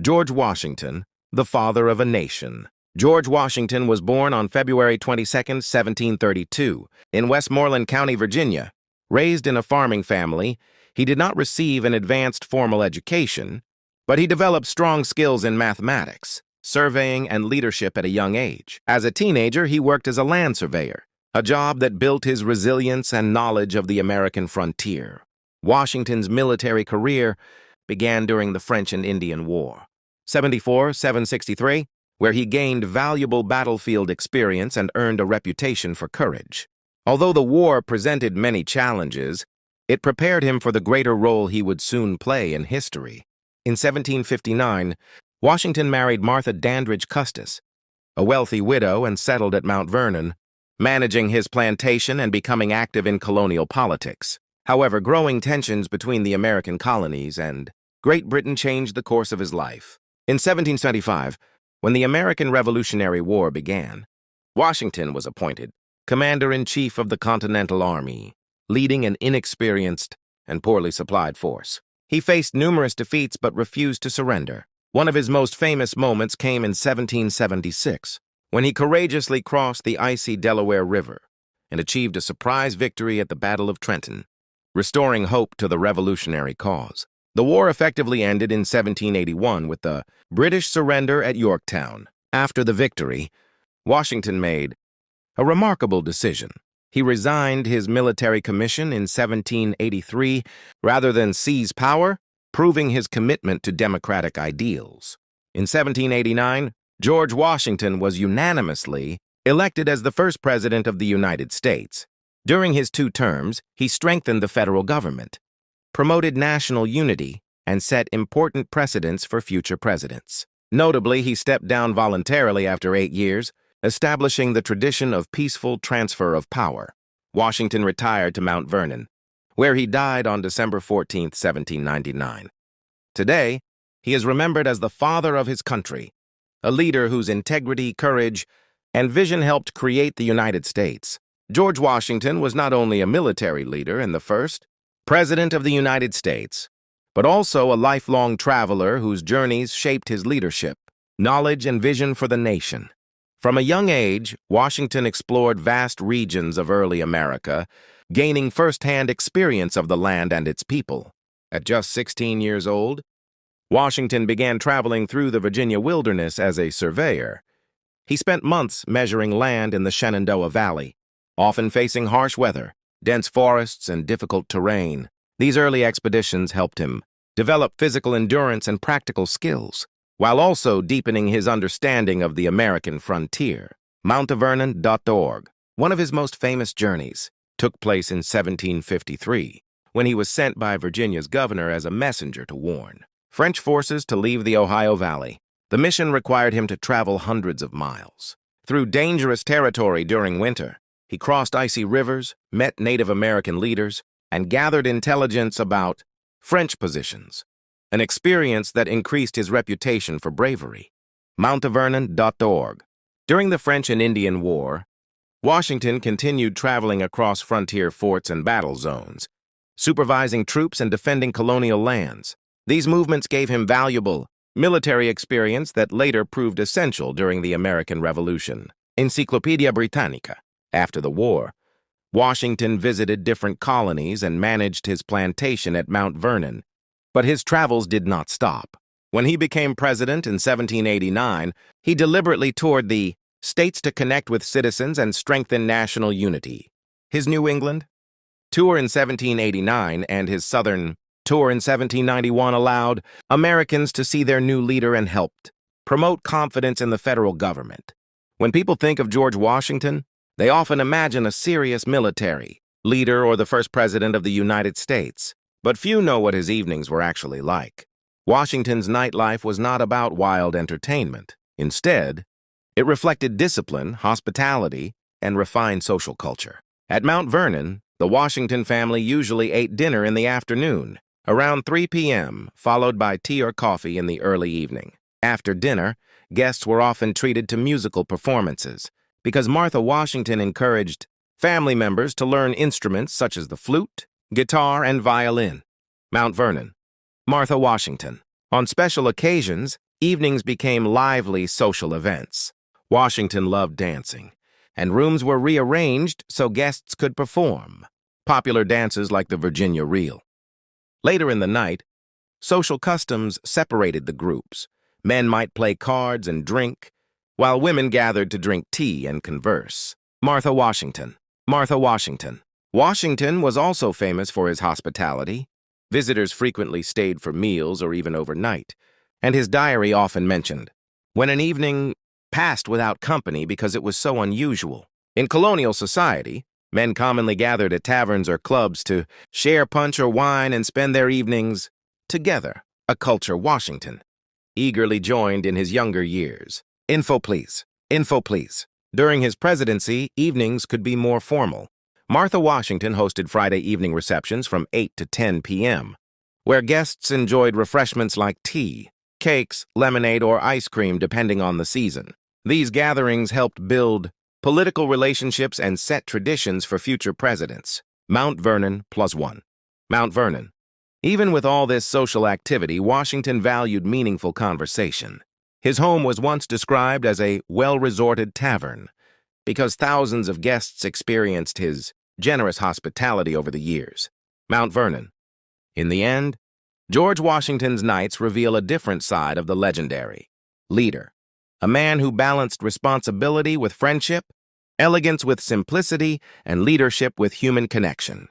George Washington, the father of a nation. George Washington was born on February 22, 1732, in Westmoreland County, Virginia. Raised in a farming family, he did not receive an advanced formal education, but he developed strong skills in mathematics, surveying, and leadership at a young age. As a teenager, he worked as a land surveyor, a job that built his resilience and knowledge of the American frontier. Washington's military career began during the French and Indian War, 74-763, where he gained valuable battlefield experience and earned a reputation for courage. Although the war presented many challenges, it prepared him for the greater role he would soon play in history. In 1759, Washington married Martha Dandridge Custis, a wealthy widow, and settled at Mount Vernon, managing his plantation and becoming active in colonial politics. However, growing tensions between the American colonies and Great Britain changed the course of his life. In 1775, when the American Revolutionary War began, Washington was appointed Commander-in-Chief of the Continental Army, leading an inexperienced and poorly supplied force. He faced numerous defeats but refused to surrender. One of his most famous moments came in 1776, when he courageously crossed the icy Delaware River and achieved a surprise victory at the Battle of Trenton, restoring hope to the revolutionary cause. The war effectively ended in 1781 with the British surrender at Yorktown. After the victory, Washington made a remarkable decision. He resigned his military commission in 1783 rather than seize power, proving his commitment to democratic ideals. In 1789, George Washington was unanimously elected as the first president of the United States. During his 2 terms, he strengthened the federal government, promoted national unity, and set important precedents for future presidents. Notably, he stepped down voluntarily after 8 years, establishing the tradition of peaceful transfer of power. Washington retired to Mount Vernon, where he died on December 14, 1799. Today, he is remembered as the father of his country, a leader whose integrity, courage, and vision helped create the United States. George Washington was not only a military leader and the first President of the United States, but also a lifelong traveler whose journeys shaped his leadership, knowledge, and vision for the nation. From a young age, Washington explored vast regions of early America, gaining first-hand experience of the land and its people. At just 16 years old, Washington began traveling through the Virginia wilderness as a surveyor. He spent months measuring land in the Shenandoah Valley, often facing harsh weather, dense forests, and difficult terrain. These early expeditions helped him develop physical endurance and practical skills, while also deepening his understanding of the American frontier. Mountvernon.org. One of his most famous journeys took place in 1753, when he was sent by Virginia's governor as a messenger to warn French forces to leave the Ohio Valley. The mission required him to travel hundreds of miles through dangerous territory during winter. He crossed icy rivers, met Native American leaders, and gathered intelligence about French positions, an experience that increased his reputation for bravery. Mountvernon.org. During the French and Indian War, Washington continued traveling across frontier forts and battle zones, supervising troops and defending colonial lands. These movements gave him valuable military experience that later proved essential during the American Revolution. Encyclopedia Britannica. After the war, Washington visited different colonies and managed his plantation at Mount Vernon, but his travels did not stop. When he became president in 1789, he deliberately toured the states to connect with citizens and strengthen national unity. His New England tour in 1789 and his Southern tour in 1791 allowed Americans to see their new leader and helped promote confidence in the federal government. When people think of George Washington, they often imagine a serious military leader or the first president of the United States, but few know what his evenings were actually like. Washington's nightlife was not about wild entertainment. Instead, it reflected discipline, hospitality, and refined social culture. At Mount Vernon, the Washington family usually ate dinner in the afternoon, around 3 p.m., followed by tea or coffee in the early evening. After dinner, guests were often treated to musical performances, because Martha Washington encouraged family members to learn instruments such as the flute, guitar, and violin. Mount Vernon. Martha Washington. On special occasions, Evenings became lively social events. Washington loved dancing, and rooms were rearranged so guests could perform popular dances like the Virginia Reel. Later in the night, social customs separated the groups. Men might play cards and drink, while women gathered to drink tea and converse. Martha Washington. Martha Washington. Washington was also famous for his hospitality. Visitors frequently stayed for meals or even overnight, and his diary often mentioned, "When an evening passed without company because it was so unusual." In colonial society, men commonly gathered at taverns or clubs to share punch or wine and spend their evenings together, a culture Washington eagerly joined in his younger years. Info please. Info please. During his presidency, evenings could be more formal. Martha Washington hosted Friday evening receptions from 8 to 10 p.m., where guests enjoyed refreshments like tea, cakes, lemonade, or ice cream depending on the season. These gatherings helped build political relationships and set traditions for future presidents. Mount Vernon +1. Mount Vernon. Even with all this social activity, Washington valued meaningful conversation. His home was once described as a well-resorted tavern because thousands of guests experienced his generous hospitality over the years. Mount Vernon. In the end, George Washington's nights reveal a different side of the legendary leader, a man who balanced responsibility with friendship, elegance with simplicity, and leadership with human connection.